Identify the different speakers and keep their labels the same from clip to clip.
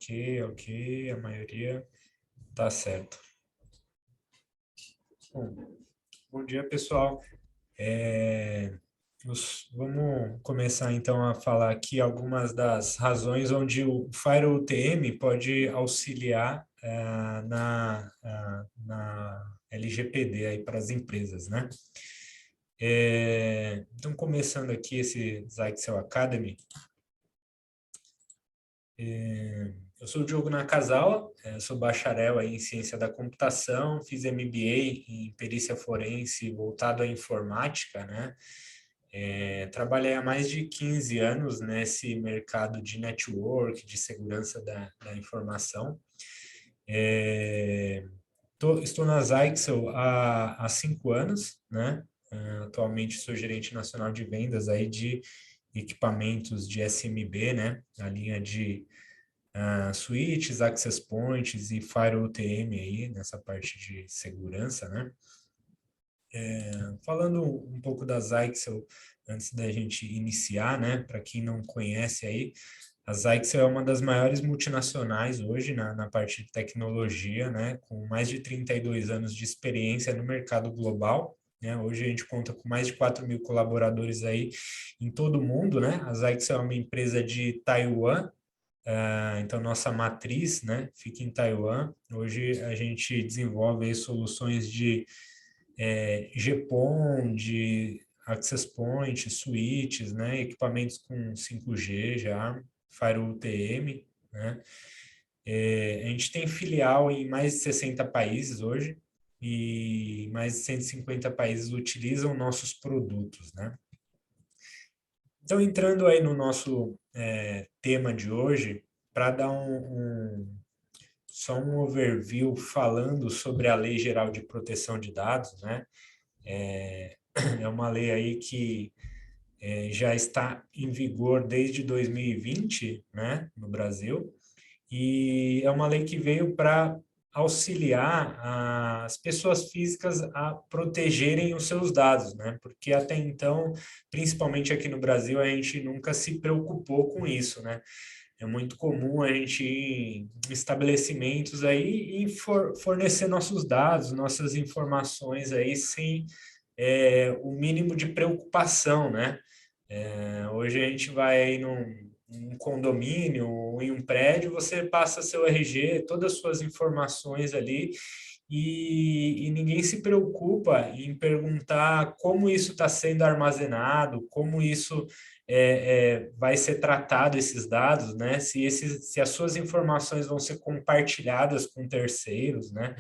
Speaker 1: Ok, a maioria tá certo. Bom dia, pessoal. Vamos começar então a falar aqui algumas das razões onde o FireUTM pode auxiliar na LGPD aí para as empresas, né? Então, começando aqui esse Zyxel Academy, eu sou o Diogo Nakazawa, sou bacharel aí em ciência da computação, fiz MBA em perícia forense voltado à informática, né? Trabalhei há mais de 15 anos nesse mercado de network, de segurança da informação. Estou na Zyxel há 5 anos, né? Atualmente sou gerente nacional de vendas aí de equipamentos de SMB, né? A linha de switches, access points e FireUTM aí, nessa parte de segurança, né? Falando um pouco da Zyxel, antes da gente iniciar, né? Para quem não conhece aí, a Zyxel é uma das maiores multinacionais hoje na parte de tecnologia, né? Com mais de 32 anos de experiência no mercado global. Né? Hoje a gente conta com mais de 4 mil colaboradores aí em todo o mundo, né? A Zyxel é uma empresa de Taiwan, então, nossa matriz, né, fica em Taiwan. Hoje a gente desenvolve aí soluções de GPON, de Access Point, switches, né, equipamentos com 5G já, FireUTM, né. A gente tem filial em mais de 60 países hoje e mais de 150 países utilizam nossos produtos, né. Então, entrando aí no nosso tema de hoje, para dar só um overview falando sobre a Lei Geral de Proteção de Dados, né? É uma lei aí que já está em vigor desde 2020, né, no Brasil, e é uma lei que veio para auxiliar as pessoas físicas a protegerem os seus dados, né? Porque até então, principalmente aqui no Brasil, a gente nunca se preocupou com isso, né? É muito comum a gente ir em estabelecimentos aí e fornecer nossos dados, nossas informações aí sem o mínimo de preocupação, né? Hoje a gente vai aí num condomínio ou em um prédio, você passa seu RG, todas as suas informações ali e ninguém se preocupa em perguntar como isso está sendo armazenado, como isso vai ser tratado esses dados, né? Se as suas informações vão ser compartilhadas com terceiros, né?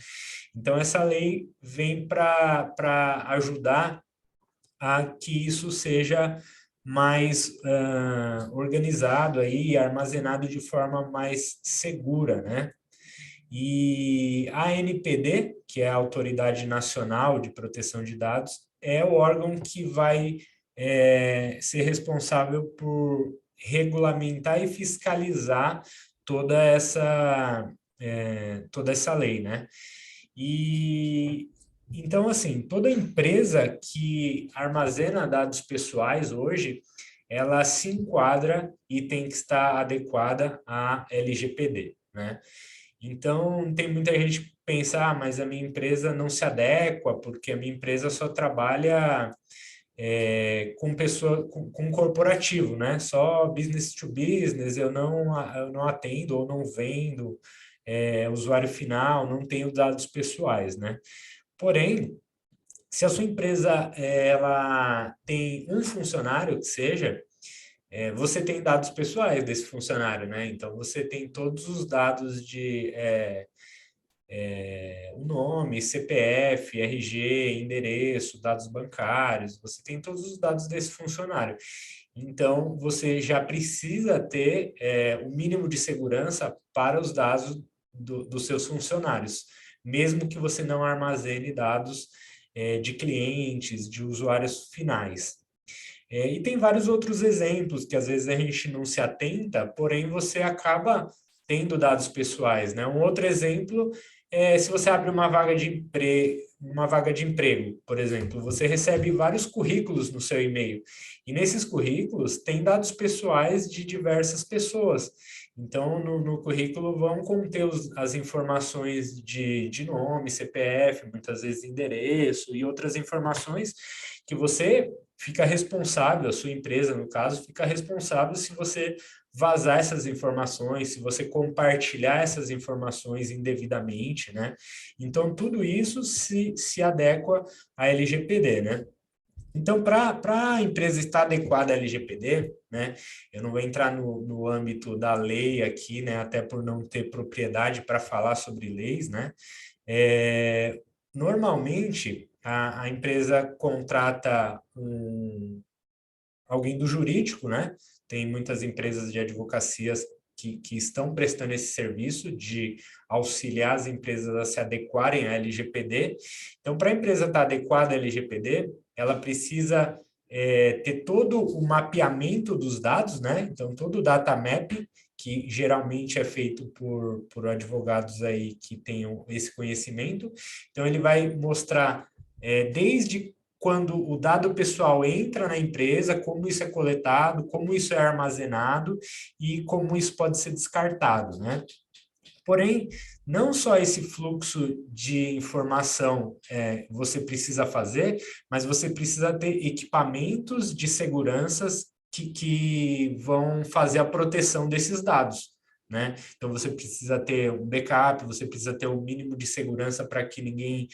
Speaker 1: Então essa lei vem para ajudar a que isso seja mais organizado aí, armazenado de forma mais segura, né? E a ANPD, que é a Autoridade Nacional de Proteção de Dados, é o órgão que vai ser responsável por regulamentar e fiscalizar toda toda essa lei, né? E então, assim, toda empresa que armazena dados pessoais hoje, ela se enquadra e tem que estar adequada à LGPD, né? Então, tem muita gente que pensa, mas a minha empresa não se adequa, porque a minha empresa só trabalha com pessoa, com corporativo, né? Só business to business, eu não atendo ou não vendo usuário final, não tenho dados pessoais, né? Porém, se a sua empresa ela tem um funcionário que seja, você tem dados pessoais desse funcionário, né? Então, você tem todos os dados de o nome, CPF, RG, endereço, dados bancários, você tem todos os dados desse funcionário. Então, você já precisa ter o mínimo de segurança para os dados dos seus funcionários, mesmo que você não armazene dados de clientes, de usuários finais. E tem vários outros exemplos que às vezes a gente não se atenta, porém você acaba tendo dados pessoais, né? Um outro exemplo se você abre uma vaga de emprego, por exemplo, você recebe vários currículos no seu e-mail. E nesses currículos tem dados pessoais de diversas pessoas. Então, no currículo vão conter as informações de nome, CPF, muitas vezes endereço e outras informações que você fica responsável, a sua empresa, no caso, fica responsável se você vazar essas informações, se você compartilhar essas informações indevidamente, né? Então, tudo isso se adequa à LGPD, né? Então, para a empresa estar adequada à LGPD, né, eu não vou entrar no âmbito da lei aqui, né, até por não ter propriedade para falar sobre leis, né, normalmente a empresa contrata alguém do jurídico, né? Tem muitas empresas de advocacias que estão prestando esse serviço de auxiliar as empresas a se adequarem à LGPD. Então, para a empresa estar adequada à LGPD, ela precisa ter todo o mapeamento dos dados, né? Então, todo o data map, que geralmente é feito por advogados aí que tenham esse conhecimento. Então, ele vai mostrar desde quando o dado pessoal entra na empresa, como isso é coletado, como isso é armazenado e como isso pode ser descartado, né? Porém, não só esse fluxo de informação você precisa fazer, mas você precisa ter equipamentos de seguranças que vão fazer a proteção desses dados. Né? Então, você precisa ter um backup, você precisa ter o um mínimo de segurança para que ninguém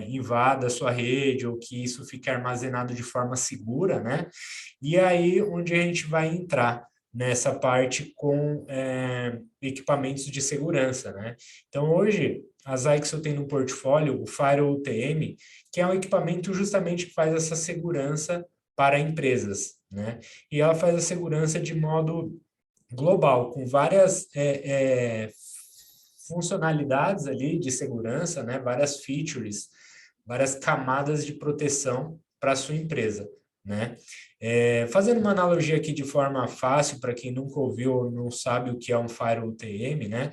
Speaker 1: invada a sua rede ou que isso fique armazenado de forma segura. Né? E aí, onde a gente vai entrar nessa parte com equipamentos de segurança, né? Então, hoje, a Zyxel tem no portfólio o Firewall UTM, que é um equipamento justamente que faz essa segurança para empresas, né? E ela faz a segurança de modo global, com várias funcionalidades ali de segurança, né? Várias features, várias camadas de proteção para a sua empresa, né? Fazendo uma analogia aqui de forma fácil, para quem nunca ouviu ou não sabe o que é um Firewall UTM, né?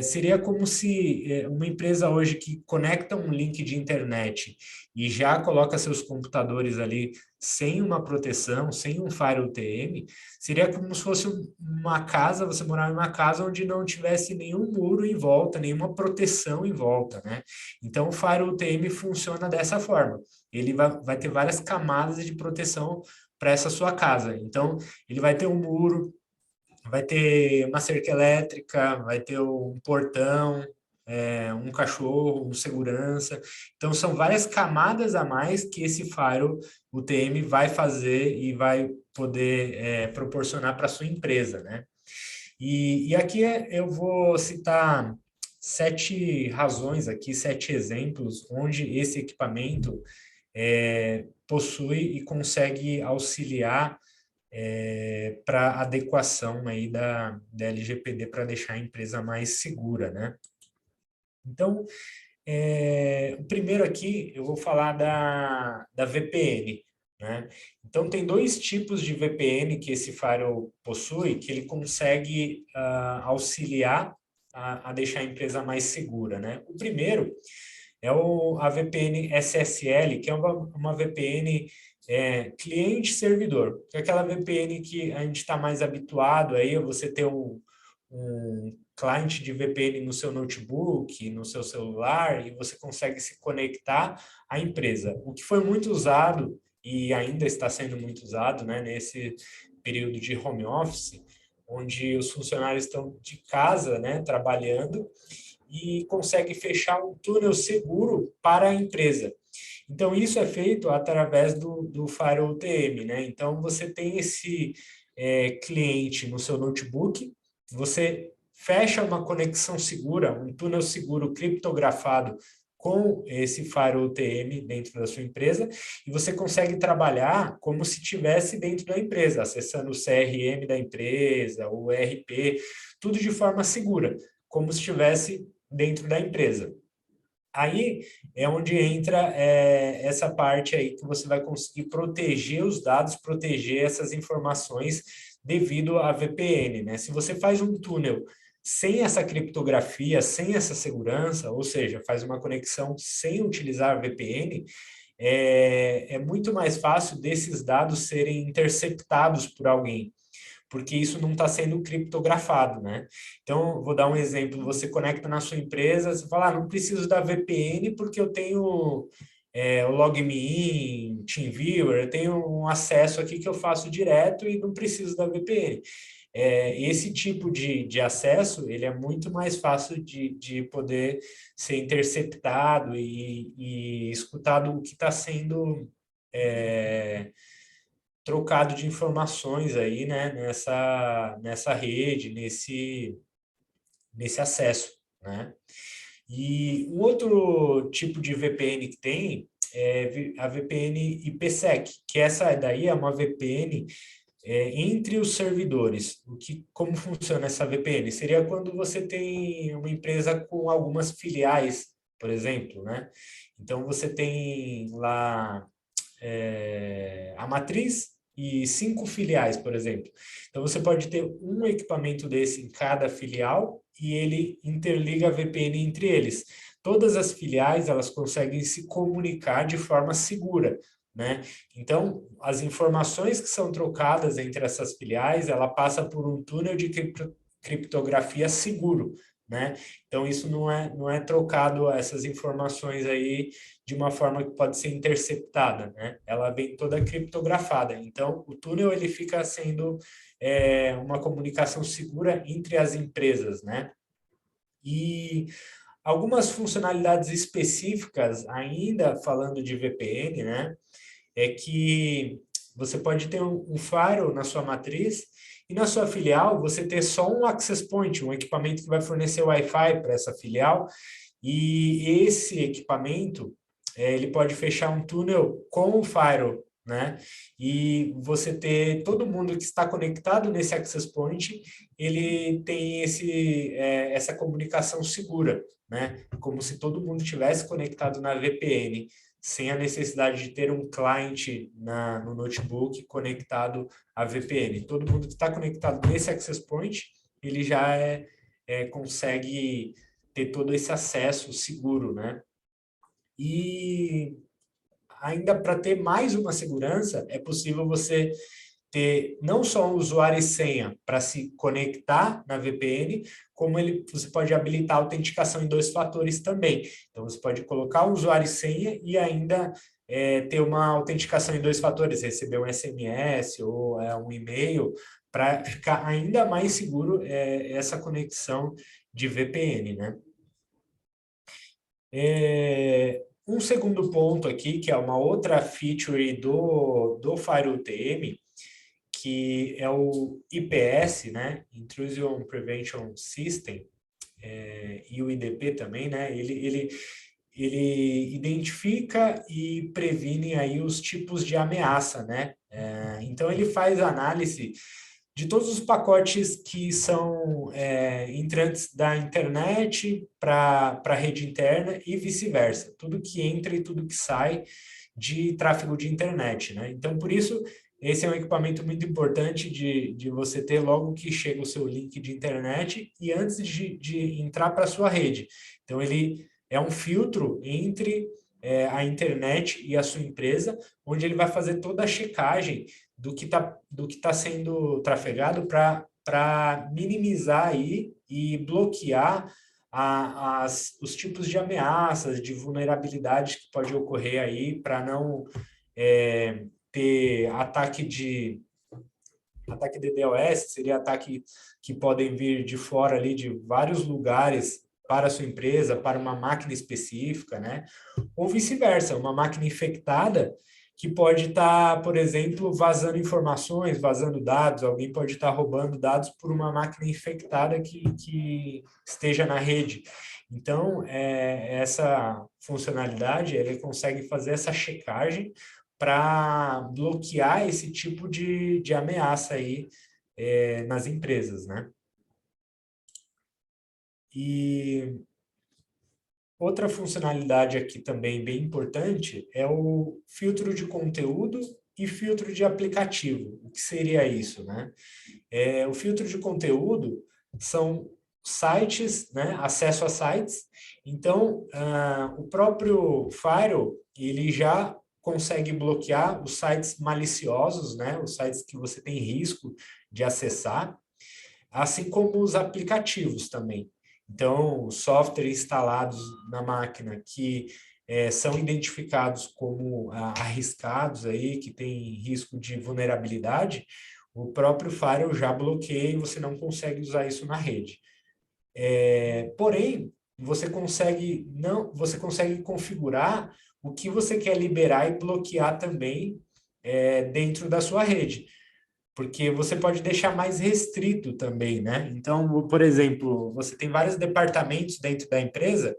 Speaker 1: Seria como se uma empresa hoje que conecta um link de internet e já coloca seus computadores ali sem uma proteção, sem um Firewall UTM, seria como se fosse uma casa, você morar em uma casa onde não tivesse nenhum muro em volta, nenhuma proteção em volta, né? Então, o Firewall UTM funciona dessa forma. Ele vai ter várias camadas de proteção para essa sua casa. Então, ele vai ter um muro, vai ter uma cerca elétrica, vai ter um portão, um cachorro, um segurança. Então, são várias camadas a mais que esse Firewall UTM vai fazer e vai poder proporcionar para a sua empresa, né? E aqui eu vou citar 7 razões aqui, 7 exemplos, onde esse equipamento possui e consegue auxiliar para adequação aí da LGPD para deixar a empresa mais segura, né? Então, o primeiro aqui eu vou falar da VPN, né? Então, tem 2 tipos de VPN que esse firewall possui, que ele consegue auxiliar a deixar a empresa mais segura, né? O primeiro a VPN SSL, que é uma VPN cliente-servidor, que é aquela VPN que a gente está mais habituado aí, você ter um cliente de VPN no seu notebook, no seu celular, e você consegue se conectar à empresa. O que foi muito usado e ainda está sendo muito usado, né, nesse período de home office, onde os funcionários estão de casa, né, trabalhando, e consegue fechar um túnel seguro para a empresa. Então, isso é feito através do Firewall UTM, né? Então, você tem esse cliente no seu notebook, você fecha uma conexão segura, um túnel seguro criptografado com esse Firewall UTM dentro da sua empresa, e você consegue trabalhar como se estivesse dentro da empresa, acessando o CRM da empresa, o ERP, tudo de forma segura, como se estivesse dentro da empresa. Aí é onde entra essa parte aí que você vai conseguir proteger os dados, proteger essas informações devido à VPN, né? Se você faz um túnel sem essa criptografia, sem essa segurança, ou seja, faz uma conexão sem utilizar a VPN, é muito mais fácil desses dados serem interceptados por alguém, porque isso não está sendo criptografado, né? Então, vou dar um exemplo, você conecta na sua empresa, você fala, não preciso da VPN porque eu tenho o LogMeIn, TeamViewer, eu tenho um acesso aqui que eu faço direto e não preciso da VPN. Esse tipo de acesso, ele é muito mais fácil de poder ser interceptado e escutado o que está sendo trocado de informações aí, né, nessa rede, nesse acesso, né? E um outro tipo de VPN que tem é a VPN IPsec, que essa daí é uma VPN entre os servidores. Como funciona essa VPN? Seria quando você tem uma empresa com algumas filiais, por exemplo, né? Então você tem lá a matriz e 5 filiais, por exemplo. Então, você pode ter um equipamento desse em cada filial e ele interliga a VPN entre eles. Todas as filiais, elas conseguem se comunicar de forma segura, né? Então, as informações que são trocadas entre essas filiais, ela passa por um túnel de criptografia seguro, né? Então, isso não é trocado, essas informações aí, de uma forma que pode ser interceptada, né? Ela vem toda criptografada. Então, o túnel ele fica sendo uma comunicação segura entre as empresas, né? E algumas funcionalidades específicas, ainda falando de VPN, né? É que você pode ter um firewall na sua matriz e na sua filial você ter só um access point, um equipamento que vai fornecer Wi-Fi para essa filial, e esse equipamento ele pode fechar um túnel com o firewall, né? E você ter todo mundo que está conectado nesse access point, ele tem essa comunicação segura, né? Como se todo mundo tivesse conectado na VPN, sem a necessidade de ter um cliente no notebook conectado à VPN. Todo mundo que está conectado nesse access point, ele já consegue ter todo esse acesso seguro, né? E ainda para ter mais uma segurança, é possível você ter não só um usuário e senha para se conectar na VPN, como você pode habilitar a autenticação em 2 fatores também. Então, você pode colocar o usuário e senha e ainda ter uma autenticação em 2 fatores, receber um SMS ou um e-mail, para ficar ainda mais seguro essa conexão de VPN, né? Um segundo ponto aqui, que é uma outra feature do FireUTM, que é o IPS, né? Intrusion Prevention System, e o IDP também, né? Ele identifica e previne aí os tipos de ameaça, né? Então, ele faz análise de todos os pacotes que são entrantes da internet para a rede interna e vice-versa. Tudo que entra e tudo que sai de tráfego de internet, né? Então, por isso, esse é um equipamento muito importante de você ter logo que chega o seu link de internet e antes de entrar para a sua rede. Então, ele é um filtro entre a internet e a sua empresa, onde ele vai fazer toda a checagem do que tá sendo trafegado para minimizar aí e bloquear os tipos de ameaças, de vulnerabilidades que pode ocorrer aí para não ter ataque DDoS, seria ataque que podem vir de fora ali de vários lugares para a sua empresa, para uma máquina específica, né? Ou vice-versa, uma máquina infectada que pode estar, por exemplo, vazando informações, vazando dados, alguém pode estar roubando dados por uma máquina infectada que esteja na rede. Então, essa funcionalidade, ele consegue fazer essa checagem para bloquear esse tipo de ameaça aí nas empresas, né? E outra funcionalidade aqui também bem importante é o filtro de conteúdo e filtro de aplicativo. O que seria isso, né? O filtro de conteúdo são sites, né, acesso a sites. Então, o próprio Firewall, ele já consegue bloquear os sites maliciosos, né, os sites que você tem risco de acessar, assim como os aplicativos também. Então, softwares instalados na máquina que são identificados como arriscados aí, que tem risco de vulnerabilidade, o próprio firewall já bloqueia e você não consegue usar isso na rede. Porém, você consegue configurar o que você quer liberar e bloquear também dentro da sua rede, porque você pode deixar mais restrito também, né? Então, por exemplo, você tem vários departamentos dentro da empresa,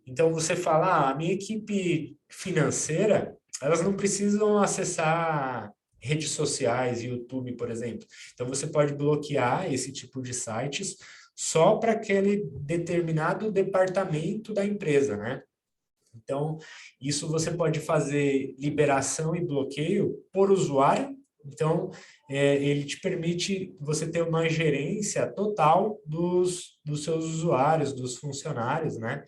Speaker 1: então você fala, a minha equipe financeira, elas não precisam acessar redes sociais, YouTube, por exemplo. Então você pode bloquear esse tipo de sites só para aquele determinado departamento da empresa, né? Então, isso você pode fazer liberação e bloqueio por usuário. Então, ele te permite você ter uma gerência total dos seus usuários, dos funcionários, né?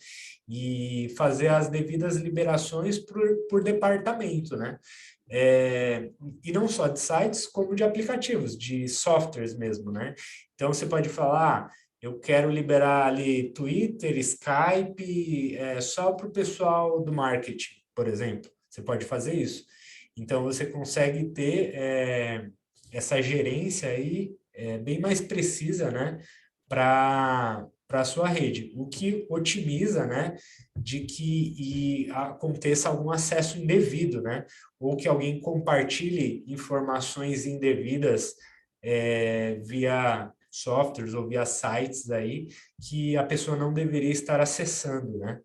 Speaker 1: E fazer as devidas liberações por departamento, né? E não só de sites, como de aplicativos, de softwares mesmo, né? Então, você pode falar, eu quero liberar ali Twitter, Skype, só para o pessoal do marketing, por exemplo. Você pode fazer isso. Então, você consegue ter essa gerência aí bem mais precisa, né? Para a sua rede, o que otimiza, né, de que aconteça algum acesso indevido, né, ou que alguém compartilhe informações indevidas via softwares ou via sites aí que a pessoa não deveria estar acessando, né?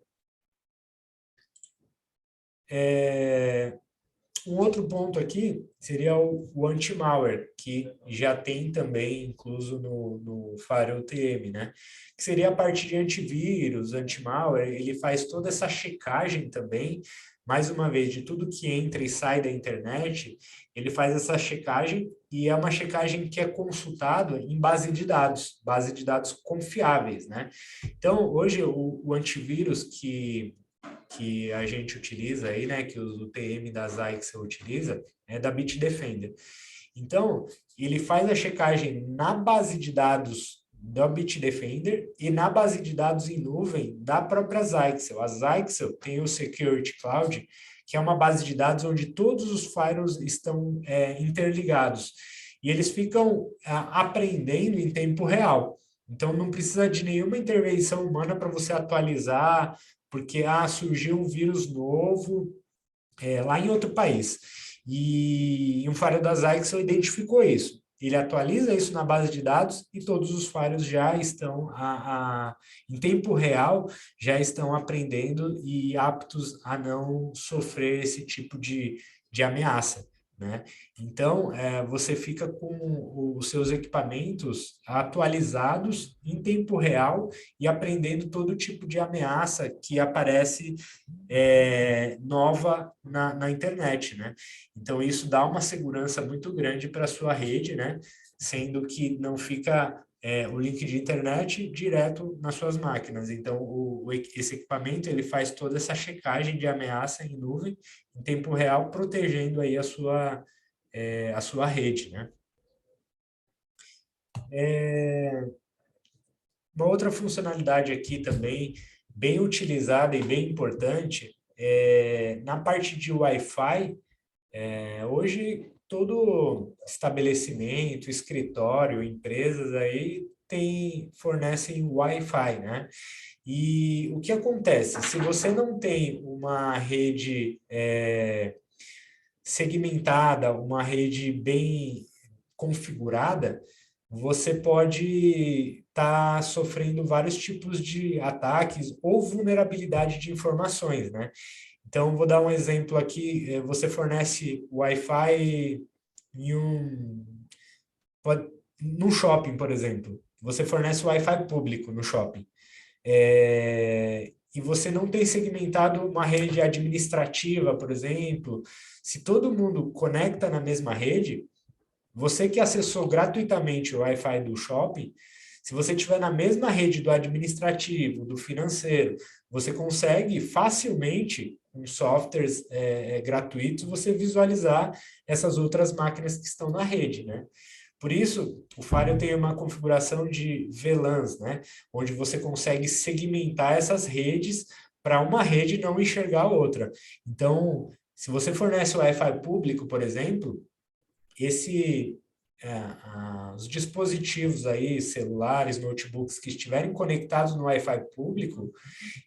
Speaker 1: Um outro ponto aqui seria o anti-malware, que já tem também incluso no Firewall TM, né? Que seria a parte de antivírus, anti-malware, ele faz toda essa checagem também, mais uma vez, de tudo que entra e sai da internet, ele faz essa checagem e é uma checagem que é consultado em base de dados confiáveis, né? Então, hoje, o antivírus que a gente utiliza aí, né, que o TM da Zyxel utiliza, é da Bitdefender. Então, ele faz a checagem na base de dados da Bitdefender e na base de dados em nuvem da própria Zyxel. A Zyxel tem o Security Cloud, que é uma base de dados onde todos os firewalls estão interligados. E eles ficam aprendendo em tempo real. Então, não precisa de nenhuma intervenção humana para você atualizar, porque surgiu um vírus novo lá em outro país. E um firewall da Zyxel identificou isso. Ele atualiza isso na base de dados e todos os firewalls já estão, em tempo real, já estão aprendendo e aptos a não sofrer esse tipo de ameaça. Né? Então, você fica com os seus equipamentos atualizados em tempo real e aprendendo todo tipo de ameaça que aparece nova na internet, né? Então, isso dá uma segurança muito grande para a sua rede, né? Sendo que não fica o link de internet direto nas suas máquinas. Então, esse equipamento ele faz toda essa checagem de ameaça em nuvem, em tempo real, protegendo aí a sua rede, né? Uma outra funcionalidade aqui também, bem utilizada e bem importante, na parte de Wi-Fi, hoje todo estabelecimento, escritório, empresas aí fornecem Wi-Fi, né? E o que acontece? Se você não tem uma rede segmentada, uma rede bem configurada, você pode estar sofrendo vários tipos de ataques ou vulnerabilidade de informações, né? Então, vou dar um exemplo aqui. Você fornece Wi-Fi em num shopping, por exemplo. Você fornece Wi-Fi público no shopping. E você não tem segmentado uma rede administrativa, por exemplo. Se todo mundo conecta na mesma rede, você que acessou gratuitamente o Wi-Fi do shopping, Se você estiver na mesma rede do administrativo, do financeiro, você consegue facilmente, com softwares gratuitos, você visualizar essas outras máquinas que estão na rede, né? Por isso, o Firewall tem uma configuração de VLANs, né? Onde você consegue segmentar essas redes para uma rede não enxergar a outra. Então, se você fornece o Wi-Fi público, por exemplo, esse os dispositivos aí, celulares, notebooks que estiverem conectados no Wi-Fi público,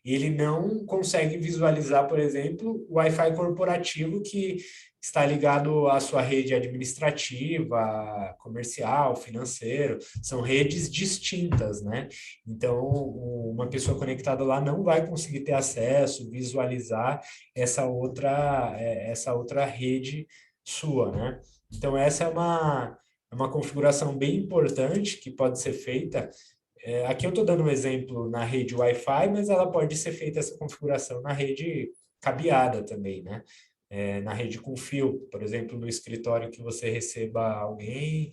Speaker 1: ele não consegue visualizar, por exemplo, o Wi-Fi corporativo que está ligado à sua rede administrativa, comercial, financeiro, são redes distintas, né? Então, uma pessoa conectada lá não vai conseguir ter acesso, visualizar essa outra rede sua, né? Então, essa é uma configuração bem importante que pode ser feita. Aqui eu estou dando um exemplo na rede Wi-Fi, mas ela pode ser feita essa configuração na rede cabeada também, né? Na rede com fio, por exemplo, no escritório que você receba alguém,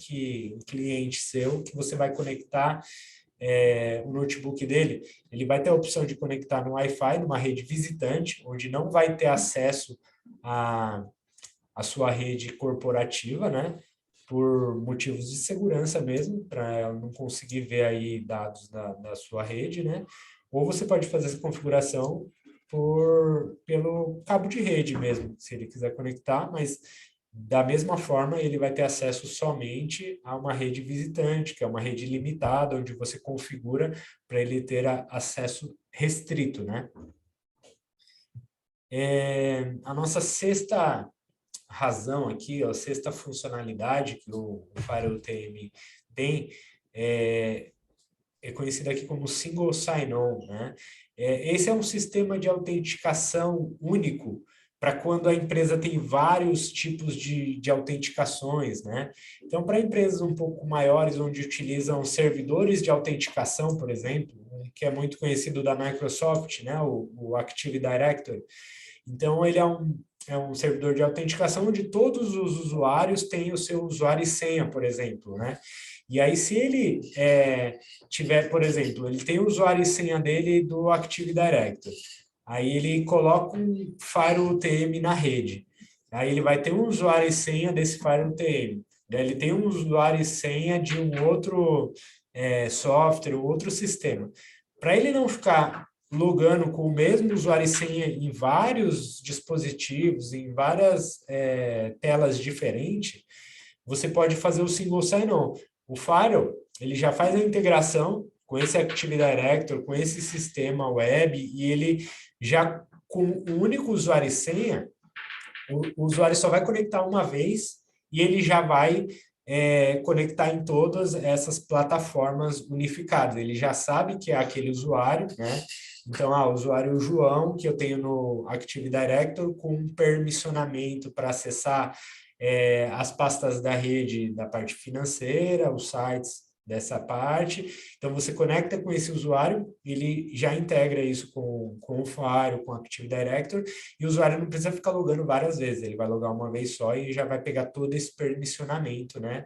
Speaker 1: um cliente seu, que você vai conectar o notebook dele, ele vai ter a opção de conectar no Wi-Fi, numa rede visitante, onde não vai ter acesso a a sua rede corporativa, né? Por motivos de segurança mesmo, para ela não conseguir ver aí dados da sua rede, né? Ou você pode fazer essa configuração pelo cabo de rede mesmo, se ele quiser conectar, mas da mesma forma ele vai ter acesso somente a uma rede visitante, que é uma rede limitada, onde você configura para ele ter acesso restrito, né? A nossa sexta razão aqui, a sexta funcionalidade que o Firewall TM tem é conhecida aqui como Single Sign-On, né? Esse é um sistema de autenticação único para quando a empresa tem vários tipos de autenticações, né? Então, para empresas um pouco maiores, onde utilizam servidores de autenticação, por exemplo, que é muito conhecido da Microsoft, né? O Active Directory. Então, ele é um servidor de autenticação onde todos os usuários têm o seu usuário e senha, por exemplo, né? E aí, se ele tiver, por exemplo, ele tem o usuário e senha dele do Active Directory, aí ele coloca um Firewall UTM na rede, aí ele vai ter um usuário e senha desse Firewall UTM, daí ele tem um usuário e senha de um outro software, um outro sistema. Para ele não ficar logando com o mesmo usuário e senha em vários dispositivos, em várias telas diferentes, você pode fazer o single sign-on. O Firewall, ele já faz a integração com esse Active Directory, com esse sistema web, e ele já, com um único usuário e senha, o usuário só vai conectar uma vez e ele já vai conectar em todas essas plataformas unificadas. Ele já sabe que é aquele usuário, né? Então, o usuário João, que eu tenho no Active Directory, com permissionamento para acessar as pastas da rede da parte financeira, os sites dessa parte. Então, você conecta com esse usuário, ele já integra isso com o Firewall, com o Active Directory, e o usuário não precisa ficar logando várias vezes, ele vai logar uma vez só e já vai pegar todo esse permissionamento, né,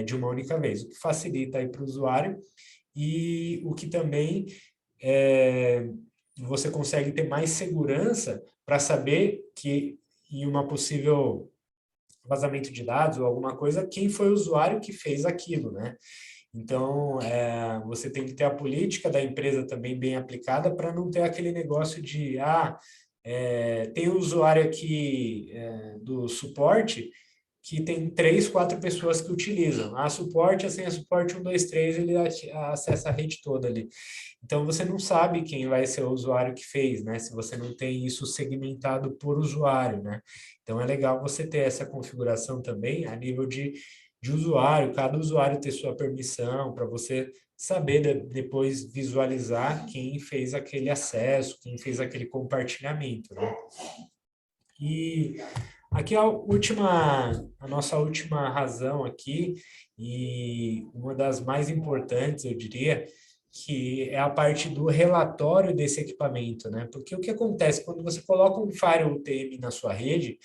Speaker 1: de uma única vez, o que facilita aí para o usuário e o que também você consegue ter mais segurança para saber que em uma possível vazamento de dados ou alguma coisa, quem foi o usuário que fez aquilo, né? Então, você tem que ter a política da empresa também bem aplicada para não ter aquele negócio de, tem um usuário aqui do suporte que tem 3, 4 pessoas que utilizam. A suporte, a senha suporte 1, 2, 3, ele acessa a rede toda ali. Então, você não sabe quem vai ser o usuário que fez, né? Se você não tem isso segmentado por usuário, né? Então, é legal você ter essa configuração também a nível de usuário, cada usuário ter sua permissão, para você saber depois visualizar quem fez aquele acesso, quem fez aquele compartilhamento, né? E aqui a nossa última razão aqui, e uma das mais importantes, eu diria, que é a parte do relatório desse equipamento, né? Porque o que acontece quando você coloca um Firewall UTM na sua rede,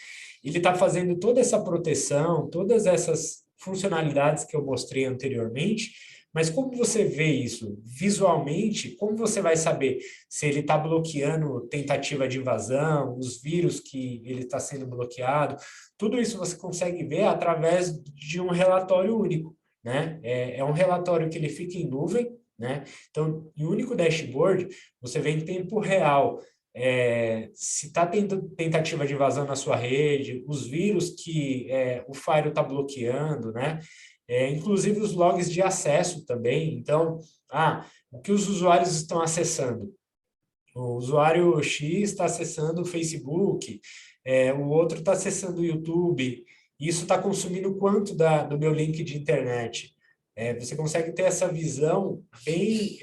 Speaker 1: ele está fazendo toda essa proteção, todas essas funcionalidades que eu mostrei anteriormente, Mas como você vê isso visualmente? Como você vai saber se ele está bloqueando tentativa de invasão, os vírus que ele está sendo bloqueado? Tudo isso você consegue ver através de um relatório único, né? É um relatório que ele fica em nuvem, né? Então, em um único dashboard, você vê em tempo real se está tendo tentativa de invasão na sua rede, os vírus que o Firewall está bloqueando, né? Inclusive os logs de acesso também. Então, o que os usuários estão acessando? O usuário X está acessando o Facebook, o outro está acessando o YouTube. Isso está consumindo quanto do meu link de internet? Você consegue ter essa visão bem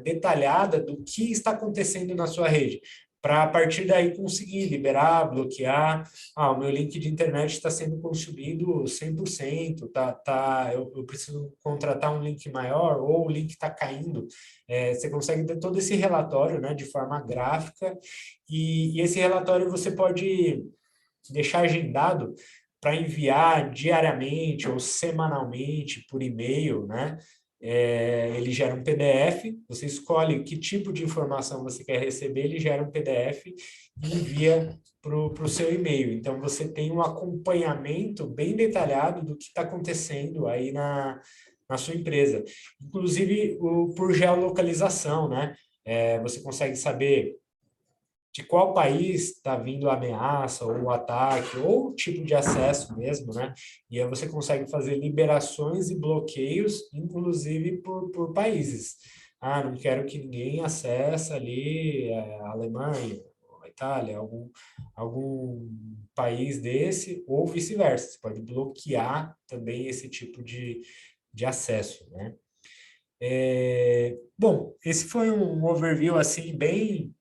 Speaker 1: detalhada do que está acontecendo na sua rede, para a partir daí conseguir liberar, bloquear. O meu link de internet está sendo consumido 100%, eu preciso contratar um link maior, ou o link está caindo. Você consegue ter todo esse relatório, né, de forma gráfica, e esse relatório você pode deixar agendado para enviar diariamente ou semanalmente por e-mail, né? Ele gera um PDF, você escolhe que tipo de informação você quer receber, ele gera um PDF e envia para o seu e-mail. Então, você tem um acompanhamento bem detalhado do que está acontecendo aí na sua empresa. Inclusive, por geolocalização, né? Você consegue saber de qual país está vindo a ameaça ou o ataque, ou o tipo de acesso mesmo, né? E aí você consegue fazer liberações e bloqueios, inclusive por países. Não quero que ninguém acesse ali a Alemanha, a Itália, algum país desse, ou vice-versa. Você pode bloquear também esse tipo de acesso, né? Bom, esse foi um overview assim bem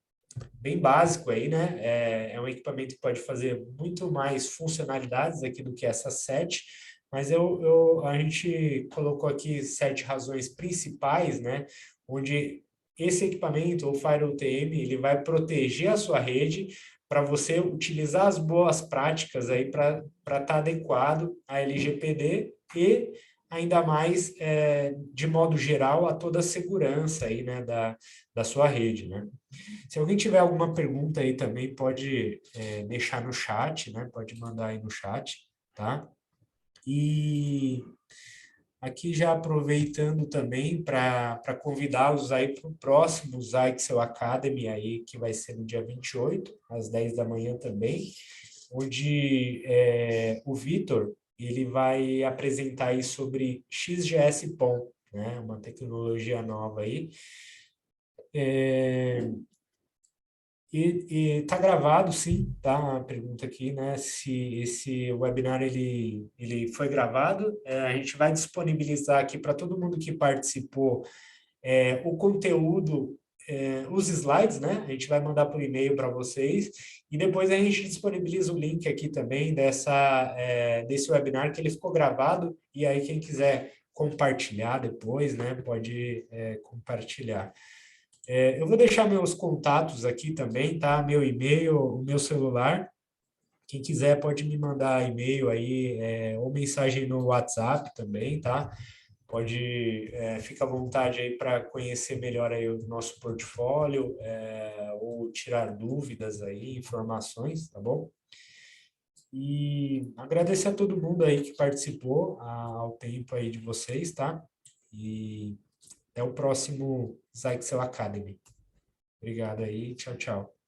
Speaker 1: básico aí, né? Um equipamento que pode fazer muito mais funcionalidades aqui do que essas 7, mas a gente colocou aqui 7 razões principais, né? Onde esse equipamento, o Firewall TM, ele vai proteger a sua rede para você utilizar as boas práticas aí para estar adequado à LGPD e ainda mais, de modo geral, a toda a segurança aí, né, da sua rede, né? Se alguém tiver alguma pergunta aí também, pode deixar no chat, né? Pode mandar aí no chat, tá? E aqui já aproveitando também para convidá-los aí para o próximo Zyxel Academy aí, que vai ser no dia 28, às 10 da manhã também, onde o Vitor, ele vai apresentar aí sobre XGS-PON, né? Uma tecnologia nova aí. E tá gravado, sim, tá? A pergunta aqui, né? Se esse webinar ele foi gravado, a gente vai disponibilizar aqui para todo mundo que participou o conteúdo, os slides, né? A gente vai mandar por e-mail para vocês e depois a gente disponibiliza o link aqui também desse webinar que ele ficou gravado e aí quem quiser compartilhar depois, né? Pode compartilhar. Eu vou deixar meus contatos aqui também, tá? Meu e-mail, o meu celular. Quem quiser pode me mandar e-mail aí, ou mensagem no WhatsApp também, tá? Fica à vontade aí para conhecer melhor aí o nosso portfólio, ou tirar dúvidas aí, informações, tá bom? E agradecer a todo mundo aí que participou, ao tempo aí de vocês, tá? E até o próximo Zyxel Academy. Obrigado aí, tchau, tchau.